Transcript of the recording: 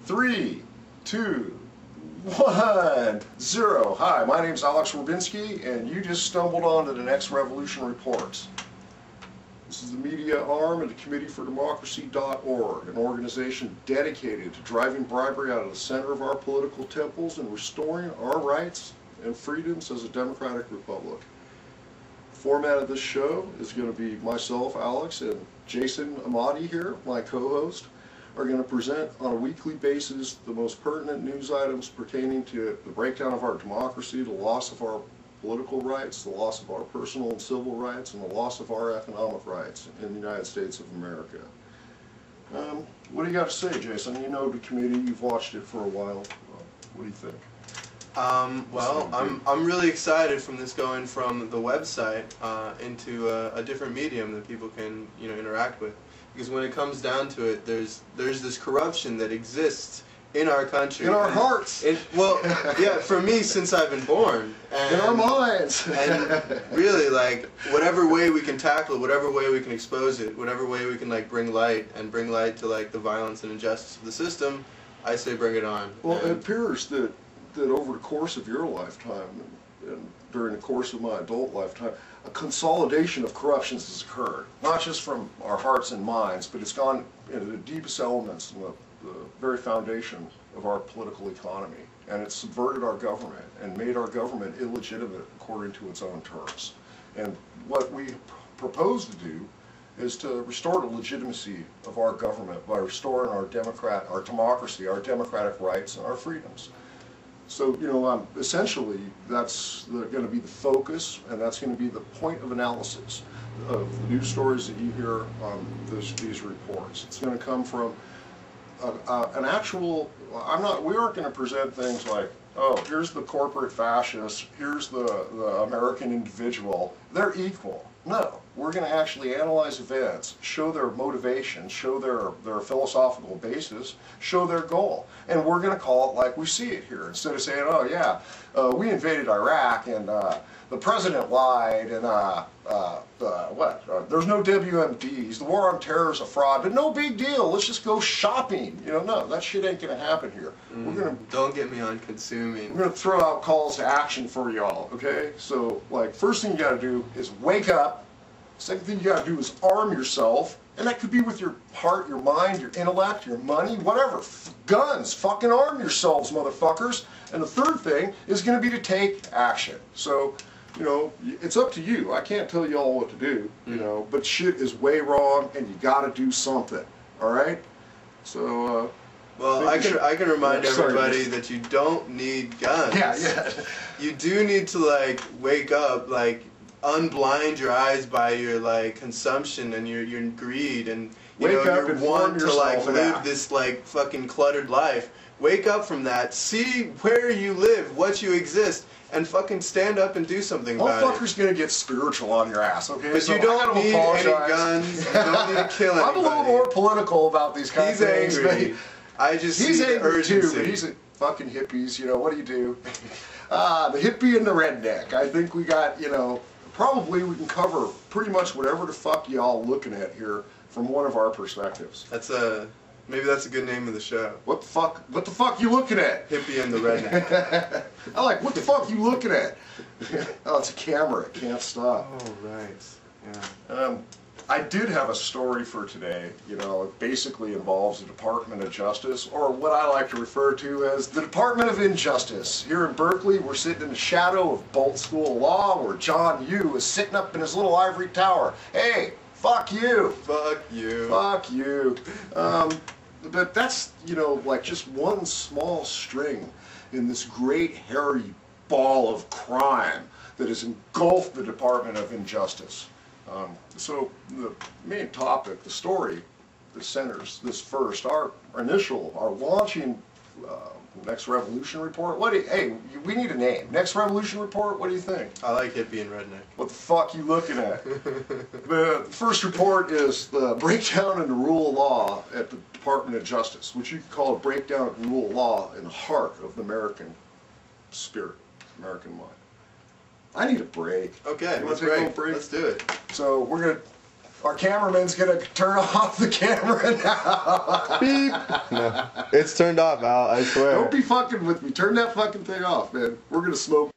3, 2, 1, 0. Hi, my name's Alex Werbinski, and you just stumbled onto the Next Revolution Reports. This is the media arm of the Committee for Democracy.org, an organization dedicated to driving bribery out of the center of our political temples and restoring our rights and freedoms as a democratic republic. The format of this show is going to be myself, Alex, and Jason Amati here, my co-host, are going to present on a weekly basis the most pertinent news items pertaining to the breakdown of our democracy, the loss of our political rights, the loss of our personal and civil rights, and the loss of our economic rights in the United States of America. What do you got to say, Jason? You know the committee, you've watched it for a while. What do you think? Well, I'm really excited from this going from the website into a different medium that people can interact with. Because when it comes down to it, there's this corruption that exists in our country. In our hearts. Well, yeah, for me, since I've been born. And, in our minds. And really, like, whatever way we can tackle it, whatever way we can expose it, whatever way we can, like, bring light to, like, the violence and injustice of the system, I say bring it on. Well, it appears that over the course of your lifetime and during the course of my adult lifetime, a consolidation of corruptions has occurred. Not just from our hearts and minds, but it's gone into the deepest elements and the very foundation of our political economy. And it's subverted our government and made our government illegitimate according to its own terms. And what we propose to do is to restore the legitimacy of our government by restoring our democracy, our democratic rights, and our freedoms. So, essentially, that's going to be the focus, and that's going to be the point of analysis of the news stories that you hear on these reports. It's going to come from an actual, we aren't going to present things like, oh, here's the corporate fascist, here's the American individual. They're equal. No, we're going to actually analyze events, show their motivation, show their philosophical basis, show their goal. And we're going to call it like we see it here. Instead of saying, oh yeah, we invaded Iraq and the president lied and there's no WMDs, the war on terror is a fraud, but no big deal, let's just go shopping. No, that shit ain't going to happen here. Don't get me on consuming. We're going to throw out calls to action for y'all, okay? So, like, first thing you got to do is wake up. Second thing you got to do is arm yourself. And that could be with your heart, your mind, your intellect, your money, whatever. Guns. Fucking arm yourselves, motherfuckers. And the third thing is going to be to take action. So, it's up to you. I can't tell you all what to do, but shit is way wrong and you got to do something. All right? So, well, I can remind everybody that you don't need guns. Yeah. You do need to, like, wake up, like, unblind your eyes by your, like, consumption and your greed and your want to, like, live this, like, fucking cluttered life. Wake up from that, see where you live, what you exist, and fucking stand up and do something about it. Motherfucker's gonna get spiritual on your ass, okay? But so you don't need any guns, you don't need to kill anybody. I'm a little more political about these kinds of things. He's angry. I just see the urgency. Too, but he's a fucking hippies, what do you do? The hippie and the redneck. I think we got, probably we can cover pretty much whatever the fuck y'all looking at here from one of our perspectives. Maybe that's a good name of the show. What the fuck you looking at? Hippie and the redneck. I like, what the fuck you looking at? Oh, it's a camera, it can't stop. Oh, right. Yeah. I did have a story for today. It basically involves the Department of Justice, or what I like to refer to as the Department of Injustice. Here in Berkeley, we're sitting in the shadow of Bolt School of Law, where John Yoo is sitting up in his little ivory tower. Hey, fuck you. Fuck you. Fuck you. But that's, like just one small string in this great hairy ball of crime that has engulfed the Department of Injustice. So the main topic, the story that centers this first, our launching Next Revolution Report. Hey, we need a name. Next Revolution Report, what do you think? I like hippie and redneck. What the fuck you looking at? The first report is the breakdown in the rule of law at the Department of Justice, which you could call a breakdown in the rule of law in the heart of the American spirit, American mind. I need a break. Okay, let's take a break. Let's do it. So we're going to Our cameraman's gonna turn off the camera now. Beep. No, it's turned off, Al. I swear. Don't be fucking with me. Turn that fucking thing off, man. We're gonna smoke.